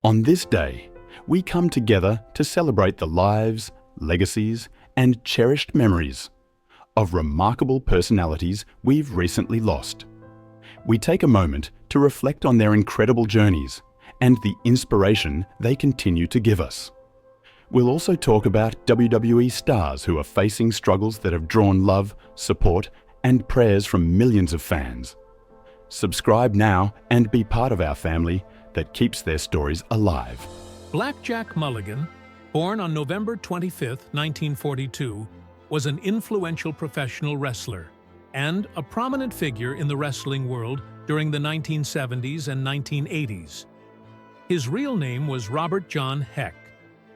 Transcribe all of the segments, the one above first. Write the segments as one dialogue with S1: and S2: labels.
S1: On this day, we come together to celebrate the lives, legacies, and cherished memories of remarkable personalities we've recently lost. We take a moment to reflect on their incredible journeys and the inspiration they continue to give us. We'll also talk about WWE stars who are facing struggles that have drawn love, support, and prayers from millions of fans. Subscribe now and be part of our family that keeps their stories alive.
S2: Blackjack Mulligan, born on November 25, 1942, was an influential professional wrestler and a prominent figure in the wrestling world during the 1970s and 1980s. His real name was Robert John Heck,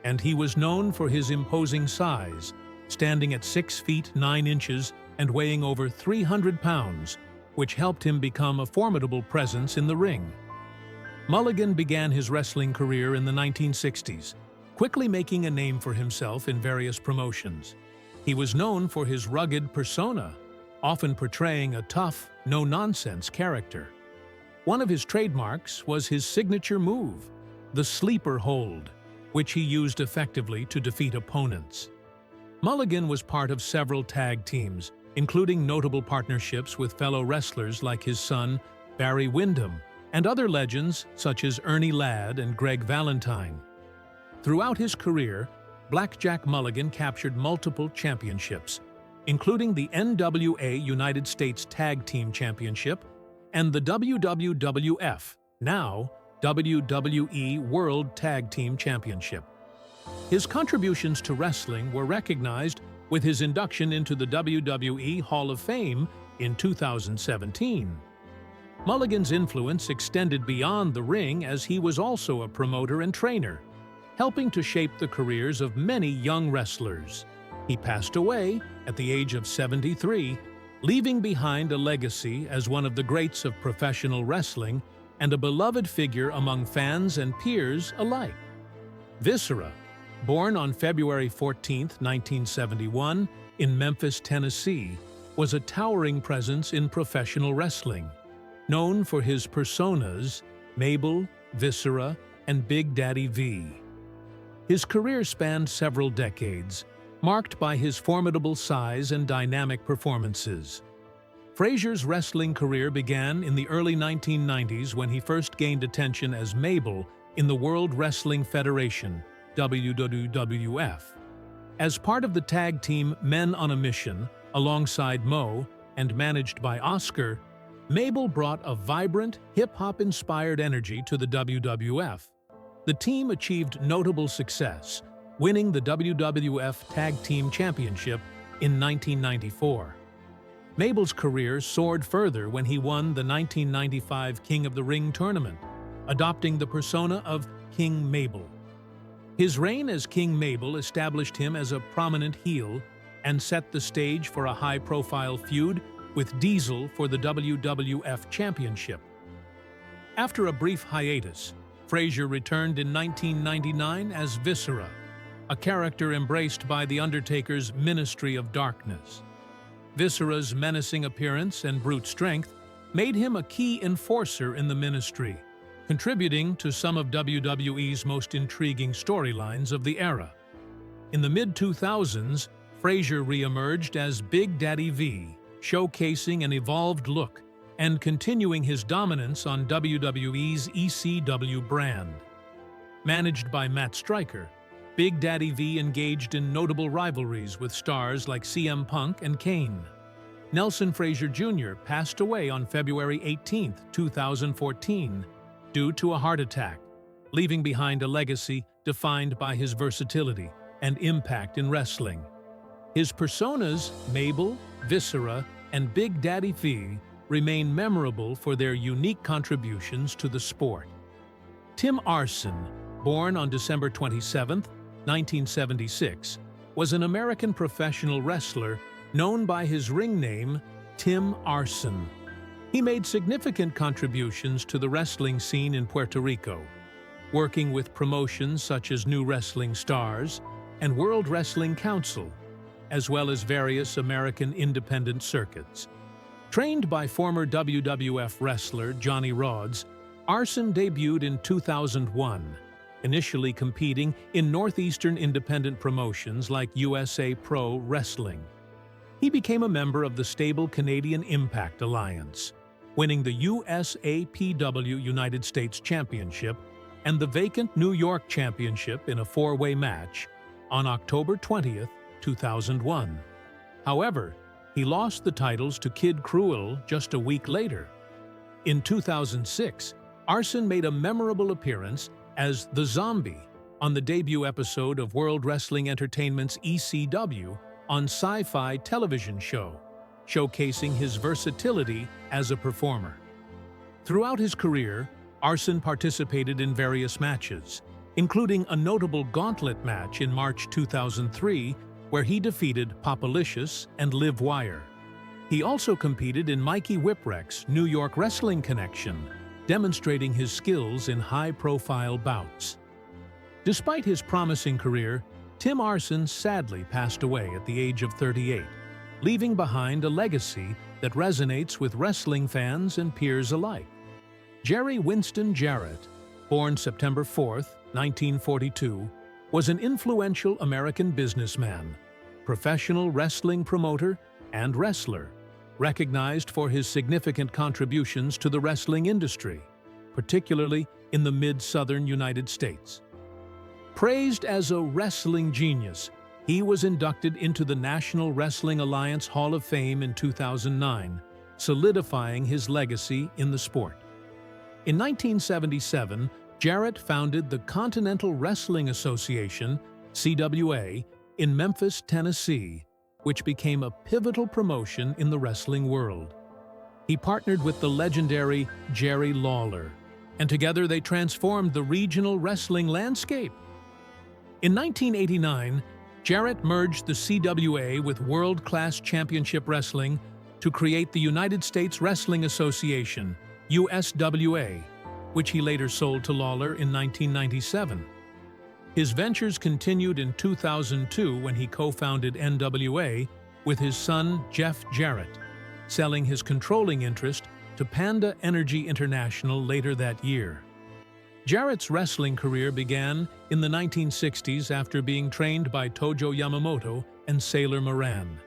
S2: and he was known for his imposing size, standing at 6 feet 9 inches and weighing over 300 pounds, which helped him become a formidable presence in the ring. Mulligan began his wrestling career in the 1960s, quickly making a name for himself in various promotions. He was known for his rugged persona, often portraying a tough, no-nonsense character. One of his trademarks was his signature move, the sleeper hold, which he used effectively to defeat opponents. Mulligan was part of several tag teams, including notable partnerships with fellow wrestlers like his son, Barry Windham, and other legends such as Ernie Ladd and Greg Valentine. Throughout his career, Blackjack Mulligan captured multiple championships, including the NWA United States Tag Team Championship and the WWF, now WWE World Tag Team Championship. His contributions to wrestling were recognized with his induction into the WWE Hall of Fame in 2017. Mulligan's influence extended beyond the ring as he was also a promoter and trainer, helping to shape the careers of many young wrestlers. He passed away at the age of 73, leaving behind a legacy as one of the greats of professional wrestling and a beloved figure among fans and peers alike. Viscera, born on February 14, 1971, in Memphis, Tennessee, was a towering presence in professional wrestling, known for his personas Mabel, Viscera, and Big Daddy V. His career spanned several decades, marked by his formidable size and dynamic performances. Frazier's wrestling career began in the early 1990s when he first gained attention as Mabel in the World Wrestling Federation, WWF. As part of the tag team Men on a Mission, alongside Mo, and managed by Oscar, Mabel brought a vibrant, hip-hop-inspired energy to the WWF. The team achieved notable success, winning the WWF Tag Team Championship in 1994. Mabel's career soared further when he won the 1995 King of the Ring tournament, adopting the persona of King Mabel. His reign as King Mabel established him as a prominent heel and set the stage for a high-profile feud with Diesel for the WWF Championship. After a brief hiatus, Frazier returned in 1999 as Viscera, a character embraced by The Undertaker's Ministry of Darkness. Viscera's menacing appearance and brute strength made him a key enforcer in the ministry, contributing to some of WWE's most intriguing storylines of the era. In the mid-2000s, Frazier re-emerged as Big Daddy V, showcasing an evolved look and continuing his dominance on WWE's ECW brand. Managed by Matt Striker, Big Daddy V engaged in notable rivalries with stars like CM Punk and Kane. Nelson Frazier Jr. passed away on February 18, 2014, due to a heart attack, leaving behind a legacy defined by his versatility and impact in wrestling. His personas, Mabel, Viscera, and Big Daddy V, remain memorable for their unique contributions to the sport. Tim Arson, born on December 27, 1976, was an American professional wrestler known by his ring name, Tim Arson. He made significant contributions to the wrestling scene in Puerto Rico, working with promotions such as New Wrestling Stars and World Wrestling Council, as well as various American independent circuits. Trained by former WWF wrestler Johnny Rodz, Arson debuted in 2001 initially competing in northeastern independent promotions like USA Pro Wrestling. He became a member of the stable Canadian Impact Alliance, winning the USAPW United States Championship and the vacant New York Championship in a four-way match on October 20, 2001. However, he lost the titles to Kid Cruel just a week later. In 2006, Arson made a memorable appearance as the Zombie on the debut episode of World Wrestling Entertainment's ECW on Sci-Fi television show, showcasing his versatility as a performer. Throughout his career, Arson participated in various matches, including a notable gauntlet match in March 2003 where he defeated Popalicious and Liv Wire. He also competed in Mikey Whipwreck's New York Wrestling Connection, demonstrating his skills in high-profile bouts. Despite his promising career, Tim Arson sadly passed away at the age of 38, leaving behind a legacy that resonates with wrestling fans and peers alike. Jerry Winston Jarrett, born September 4, 1942, was an influential American businessman, professional wrestling promoter, and wrestler, recognized for his significant contributions to the wrestling industry, particularly in the mid-southern United States. Praised as a wrestling genius, he was inducted into the National Wrestling Alliance Hall of Fame in 2009, solidifying his legacy in the sport. In 1977, Jarrett founded the Continental Wrestling Association, CWA, in Memphis, Tennessee, which became a pivotal promotion in the wrestling world. He partnered with the legendary Jerry Lawler, and together they transformed the regional wrestling landscape. In 1989, Jarrett merged the CWA with World Class Championship Wrestling to create the United States Wrestling Association, USWA, which he later sold to Lawler in 1997. His ventures continued in 2002 when he co-founded NWA with his son Jeff Jarrett, selling his controlling interest to Panda Energy International later that year. Jarrett's wrestling career began in the 1960s after being trained by Tojo Yamamoto and Sailor Moran.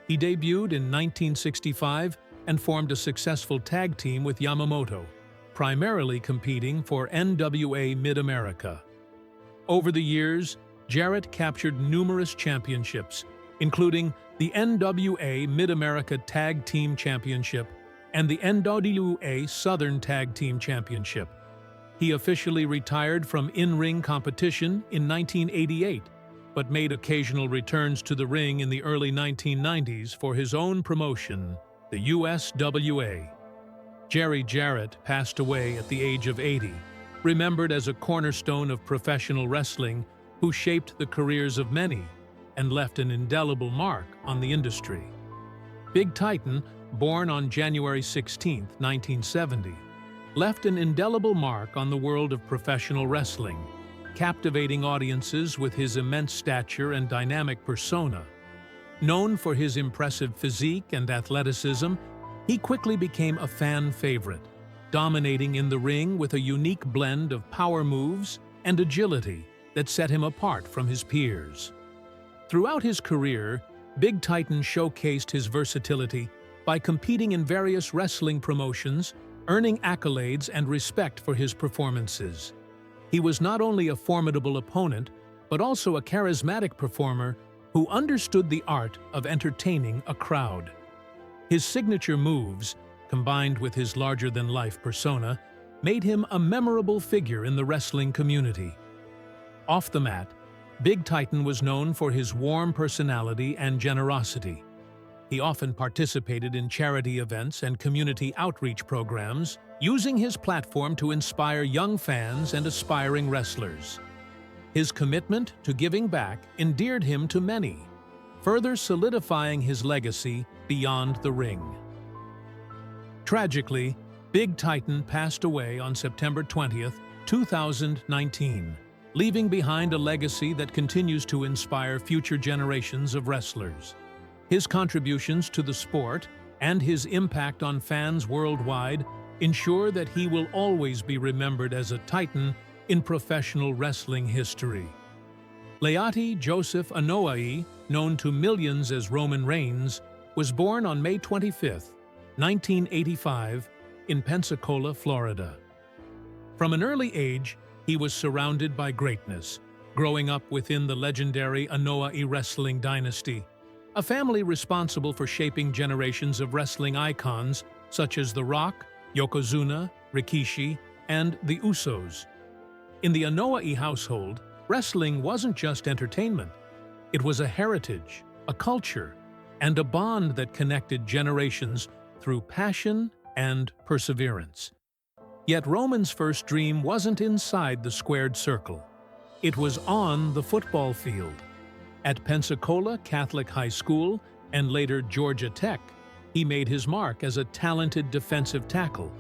S2: He debuted in 1965 and formed a successful tag team with Yamamoto, primarily competing for NWA Mid-America. Over the years, Jarrett captured numerous championships, including the NWA Mid-America Tag Team Championship and the NWA Southern Tag Team Championship. He officially retired from in-ring competition in 1988, but made occasional returns to the ring in the early 1990s for his own promotion, the USWA. Jerry Jarrett passed away at the age of 80, remembered as a cornerstone of professional wrestling who shaped the careers of many and left an indelible mark on the industry. Big Titan, born on January 16, 1970, left an indelible mark on the world of professional wrestling, captivating audiences with his immense stature and dynamic persona. Known for his impressive physique and athleticism, he quickly became a fan favorite, dominating in the ring with a unique blend of power moves and agility that set him apart from his peers. Throughout his career, Big Titan showcased his versatility by competing in various wrestling promotions, earning accolades and respect for his performances. He was not only a formidable opponent, but also a charismatic performer who understood the art of entertaining a crowd. His signature moves, combined with his larger-than-life persona, made him a memorable figure in the wrestling community. Off the mat, Big Titan was known for his warm personality and generosity. He often participated in charity events and community outreach programs, using his platform to inspire young fans and aspiring wrestlers. His commitment to giving back endeared him to many, further solidifying his legacy beyond the ring. Tragically, Big Titan passed away on September 20, 2019, leaving behind a legacy that continues to inspire future generations of wrestlers. His contributions to the sport and his impact on fans worldwide ensure that he will always be remembered as a Titan in professional wrestling history. Leati Joseph Anoa'i, known to millions as Roman Reigns, was born on May 25, 1985, in Pensacola, Florida. From an early age, he was surrounded by greatness, growing up within the legendary Anoa'i wrestling dynasty, a family responsible for shaping generations of wrestling icons such as The Rock, Yokozuna, Rikishi, and the Usos. In the Anoa'i household, wrestling wasn't just entertainment. It was a heritage, a culture, and a bond that connected generations through passion and perseverance. Yet Roman's first dream wasn't inside the squared circle. It was on the football field. At Pensacola Catholic High School and later Georgia Tech, he made his mark as a talented defensive tackle,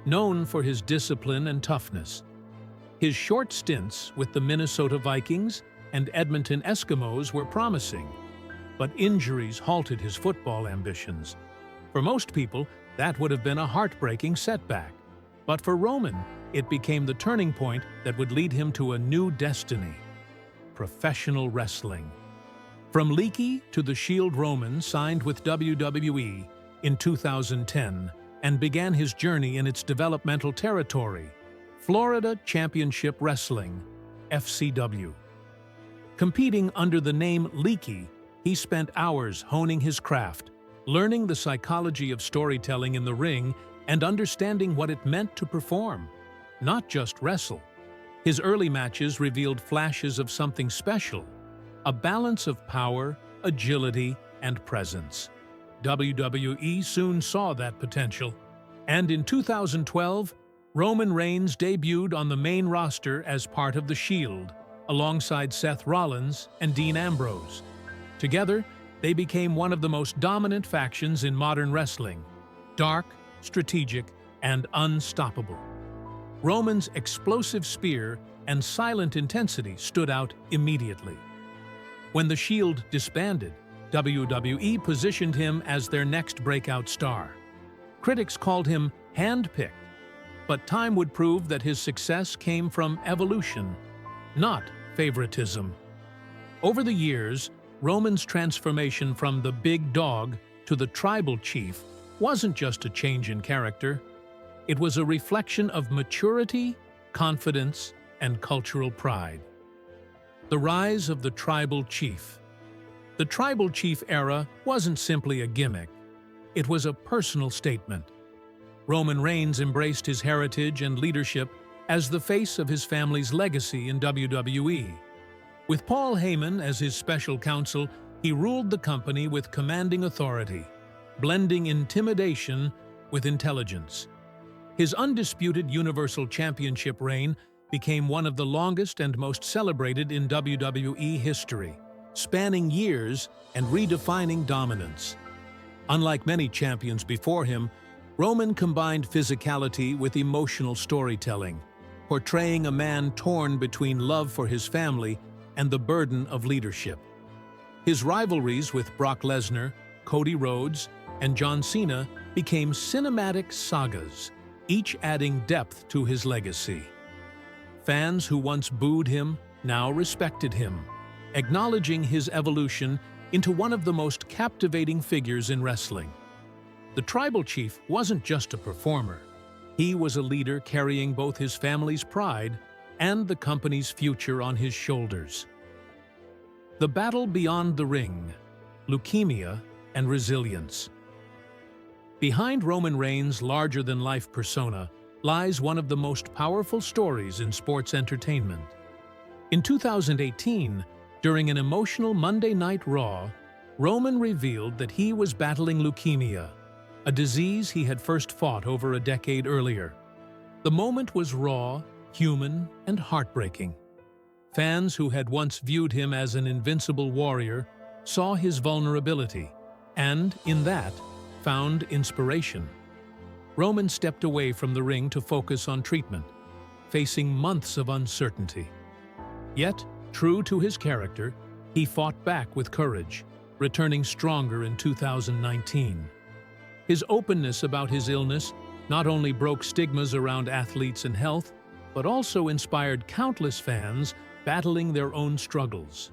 S2: known for his discipline and toughness. His short stints with the Minnesota Vikings and Edmonton Eskimos were promising, but injuries halted his football ambitions. For most people, that would have been a heartbreaking setback. But for Roman, it became the turning point that would lead him to a new destiny: professional wrestling. From Leaky to the Shield, Roman signed with WWE in 2010 and began his journey in its developmental territory, Florida Championship Wrestling, FCW. Competing under the name Leaky, he spent hours honing his craft, learning the psychology of storytelling in the ring and understanding what it meant to perform, not just wrestle. His early matches revealed flashes of something special, a balance of power, agility, and presence. WWE soon saw that potential, and in 2012, Roman Reigns debuted on the main roster as part of The Shield, alongside Seth Rollins and Dean Ambrose. Together, they became one of the most dominant factions in modern wrestling: dark, strategic, and unstoppable. Roman's explosive spear and silent intensity stood out immediately. When The Shield disbanded, WWE positioned him as their next breakout star. Critics called him hand-picked, but time would prove that his success came from evolution, not favoritism. Over the years, Roman's transformation from the big dog to the tribal chief wasn't just a change in character. It was a reflection of maturity, confidence, and cultural pride. The rise of the tribal chief. The tribal chief era wasn't simply a gimmick. It was a personal statement. Roman Reigns embraced his heritage and leadership as the face of his family's legacy in WWE. With Paul Heyman as his special counsel, he ruled the company with commanding authority, blending intimidation with intelligence. His undisputed Universal Championship reign became one of the longest and most celebrated in WWE history, spanning years and redefining dominance. Unlike many champions before him, Roman combined physicality with emotional storytelling, portraying a man torn between love for his family and the burden of leadership. His rivalries with Brock Lesnar, Cody Rhodes, and John Cena became cinematic sagas, each adding depth to his legacy. Fans who once booed him now respected him, acknowledging his evolution into one of the most captivating figures in wrestling. The tribal chief wasn't just a performer. He was a leader carrying both his family's pride and the company's future on his shoulders. The battle beyond the ring, leukemia, and resilience. Behind Roman Reigns' larger-than-life persona lies one of the most powerful stories in sports entertainment. In 2018, during an emotional Monday Night Raw, Roman revealed that he was battling leukemia, a disease he had first fought over a decade earlier. The moment was raw, human, and heartbreaking. Fans who had once viewed him as an invincible warrior saw his vulnerability, and, in that, found inspiration. Roman stepped away from the ring to focus on treatment, facing months of uncertainty. Yet, true to his character, he fought back with courage, returning stronger in 2019. His openness about his illness not only broke stigmas around athletes and health, but also inspired countless fans battling their own struggles.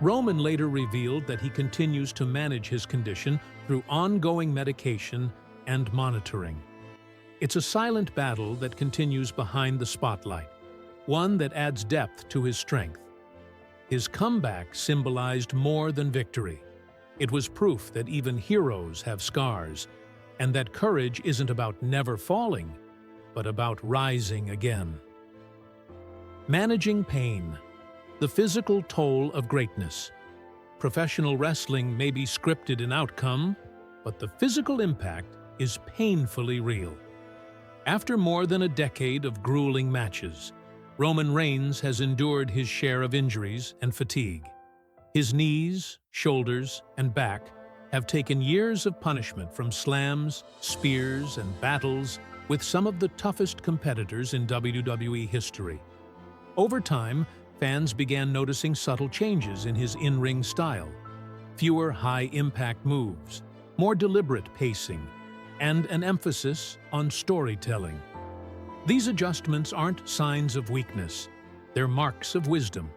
S2: Roman later revealed that he continues to manage his condition through ongoing medication and monitoring. It's a silent battle that continues behind the spotlight, one that adds depth to his strength. His comeback symbolized more than victory. It was proof that even heroes have scars, and that courage isn't about never falling, but about rising again. Managing pain, the physical toll of greatness. Professional wrestling may be scripted in outcome, but the physical impact is painfully real. After more than a decade of grueling matches, Roman Reigns has endured his share of injuries and fatigue. His knees, shoulders, and back have taken years of punishment from slams, spears, and battles with some of the toughest competitors in WWE history. Over time, fans began noticing subtle changes in his in-ring style: fewer high-impact moves, more deliberate pacing, and an emphasis on storytelling. These adjustments aren't signs of weakness, they're marks of wisdom.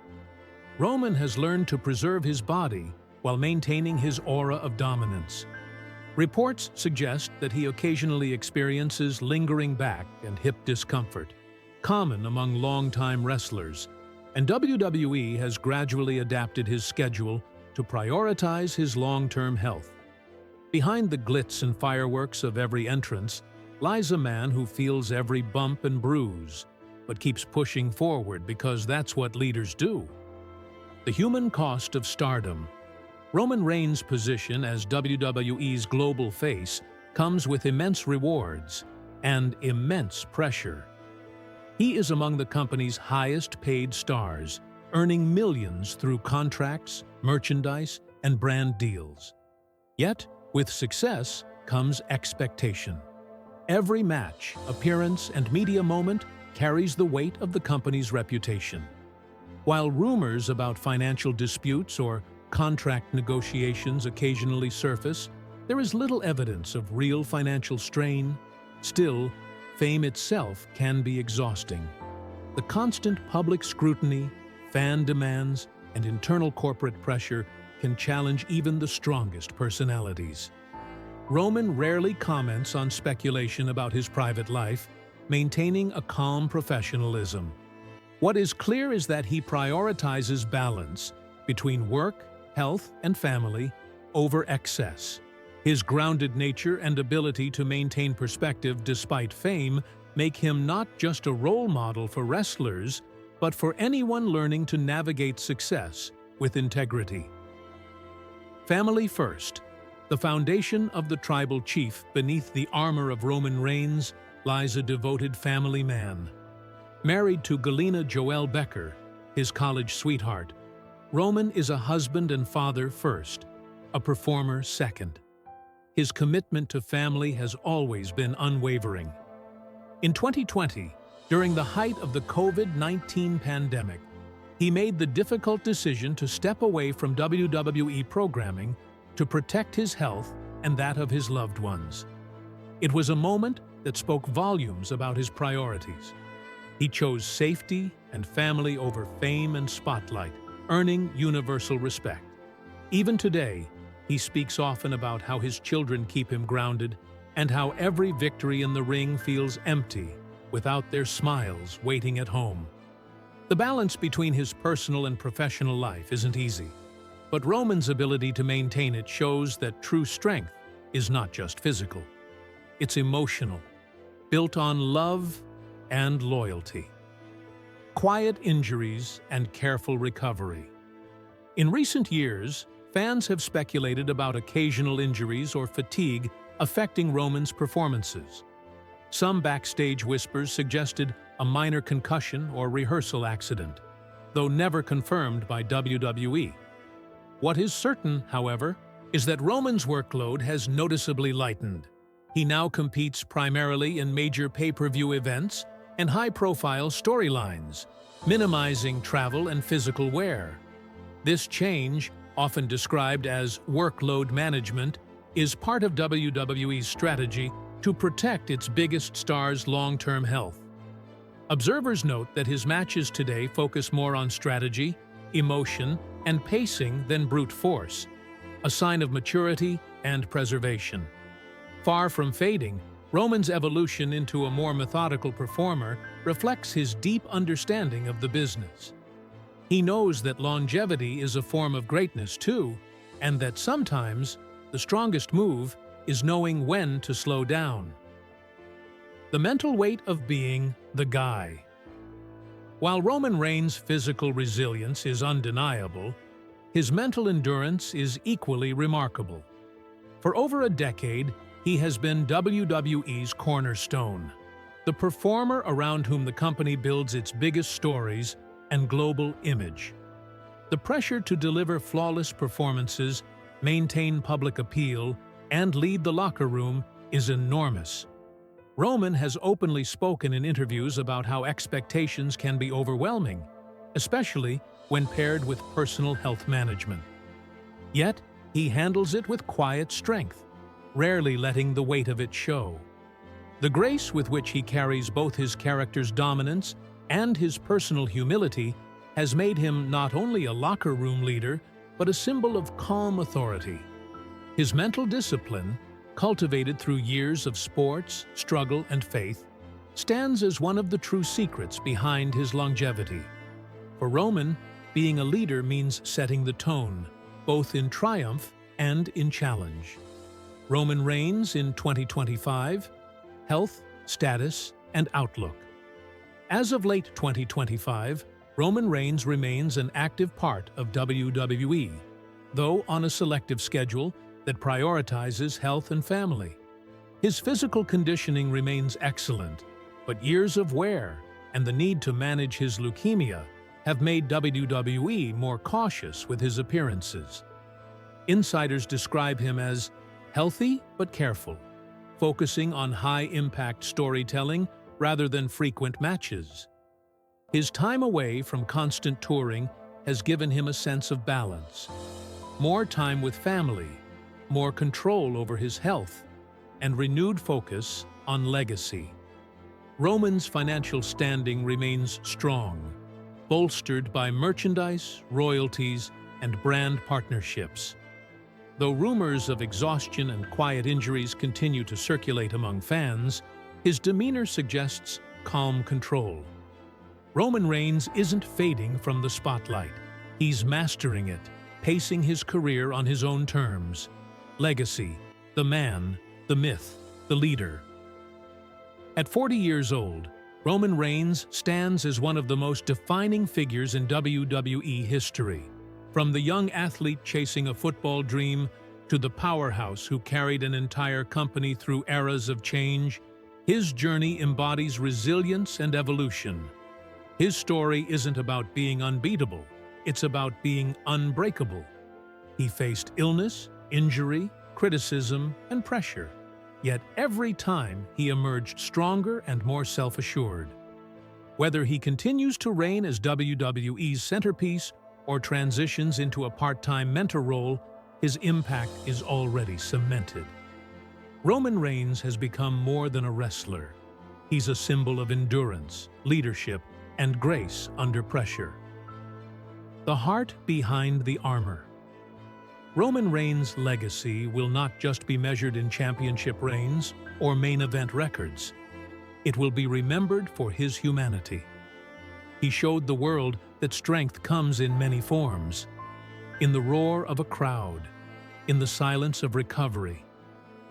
S2: Roman has learned to preserve his body while maintaining his aura of dominance. Reports suggest that he occasionally experiences lingering back and hip discomfort, common among longtime wrestlers, and WWE has gradually adapted his schedule to prioritize his long-term health. Behind the glitz and fireworks of every entrance lies a man who feels every bump and bruise, but keeps pushing forward because that's what leaders do. The human cost of stardom. Roman Reigns' position as WWE's global face comes with immense rewards and immense pressure. He is among the company's highest-paid stars, earning millions through contracts, merchandise, and brand deals. Yet, with success comes expectation. Every match, appearance, and media moment carries the weight of the company's reputation. While rumors about financial disputes or contract negotiations occasionally surface, there is little evidence of real financial strain. Still, fame itself can be exhausting. The constant public scrutiny, fan demands, and internal corporate pressure can challenge even the strongest personalities. Roman rarely comments on speculation about his private life, maintaining a calm professionalism. What is clear is that he prioritizes balance between work, health, and family over excess. His grounded nature and ability to maintain perspective despite fame make him not just a role model for wrestlers, but for anyone learning to navigate success with integrity. Family first. The foundation of the tribal chief beneath the armor of Roman Reigns lies a devoted family man. Married to Galena Joelle Becker, his college sweetheart, Roman is a husband and father first, a performer second. His commitment to family has always been unwavering. In 2020, during the height of the COVID-19 pandemic, he made the difficult decision to step away from WWE programming to protect his health and that of his loved ones. It was a moment that spoke volumes about his priorities. He chose safety and family over fame and spotlight, earning universal respect. Even today, he speaks often about how his children keep him grounded and how every victory in the ring feels empty without their smiles waiting at home. The balance between his personal and professional life isn't easy, but Roman's ability to maintain it shows that true strength is not just physical. It's emotional, built on love and loyalty. Quiet injuries and careful recovery. In recent years, fans have speculated about occasional injuries or fatigue affecting Roman's performances. Some backstage whispers suggested a minor concussion or rehearsal accident, though never confirmed by WWE. What is certain, however, is that Roman's workload has noticeably lightened. He now competes primarily in major pay-per-view events and high-profile storylines, minimizing travel and physical wear. This change, often described as workload management, is part of WWE's strategy to protect its biggest stars' long-term health. Observers note that his matches today focus more on strategy, emotion, and pacing than brute force, a sign of maturity and preservation. Far from fading, Roman's evolution into a more methodical performer reflects his deep understanding of the business. He knows that longevity is a form of greatness too, and that sometimes the strongest move is knowing when to slow down. The mental weight of being the guy. While Roman Reigns' physical resilience is undeniable, his mental endurance is equally remarkable. For over a decade, he has been WWE's cornerstone, the performer around whom the company builds its biggest stories and global image. The pressure to deliver flawless performances, maintain public appeal, and lead the locker room is enormous. Roman has openly spoken in interviews about how expectations can be overwhelming, especially when paired with personal health management. Yet, he handles it with quiet strength, rarely letting the weight of it show. The grace with which he carries both his character's dominance and his personal humility has made him not only a locker room leader, but a symbol of calm authority. His mental discipline, cultivated through years of sports, struggle, and faith, stands as one of the true secrets behind his longevity. For Roman, being a leader means setting the tone, both in triumph and in challenge. Roman Reigns in 2025, health, status, and outlook. As of late 2025, Roman Reigns remains an active part of WWE, though on a selective schedule that prioritizes health and family. His physical conditioning remains excellent, but years of wear and the need to manage his leukemia have made WWE more cautious with his appearances. Insiders describe him as healthy but careful, focusing on high-impact storytelling rather than frequent matches. His time away from constant touring has given him a sense of balance, more time with family, more control over his health, and renewed focus on legacy. Roman's financial standing remains strong, bolstered by merchandise, royalties, and brand partnerships. Though rumors of exhaustion and quiet injuries continue to circulate among fans, his demeanor suggests calm control. Roman Reigns isn't fading from the spotlight. He's mastering it, pacing his career on his own terms. Legacy, the man, the myth, the leader. At 40 years old, Roman Reigns stands as one of the most defining figures in WWE history. From the young athlete chasing a football dream to the powerhouse who carried an entire company through eras of change, his journey embodies resilience and evolution. His story isn't about being unbeatable, it's about being unbreakable. He faced illness, injury, criticism, and pressure. Yet every time he emerged stronger and more self-assured. Whether he continues to reign as WWE's centerpiece or transitions into a part-time mentor role, his impact is already cemented. Roman Reigns has become more than a wrestler. He's a symbol of endurance, leadership, and grace under pressure. The heart behind the armor. Roman Reigns' legacy will not just be measured in championship reigns or main event records. It will be remembered for his humanity. He showed the world that strength comes in many forms. In the roar of a crowd, in the silence of recovery,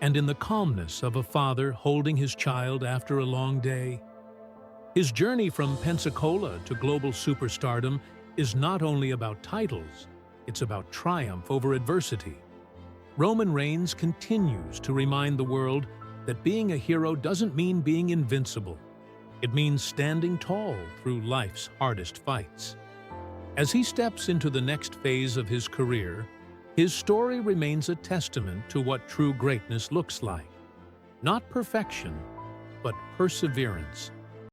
S2: and in the calmness of a father holding his child after a long day. His journey from Pensacola to global superstardom is not only about titles, it's about triumph over adversity. Roman Reigns continues to remind the world that being a hero doesn't mean being invincible. It means standing tall through life's hardest fights. As he steps into the next phase of his career, his story remains a testament to what true greatness looks like. Not perfection, but perseverance.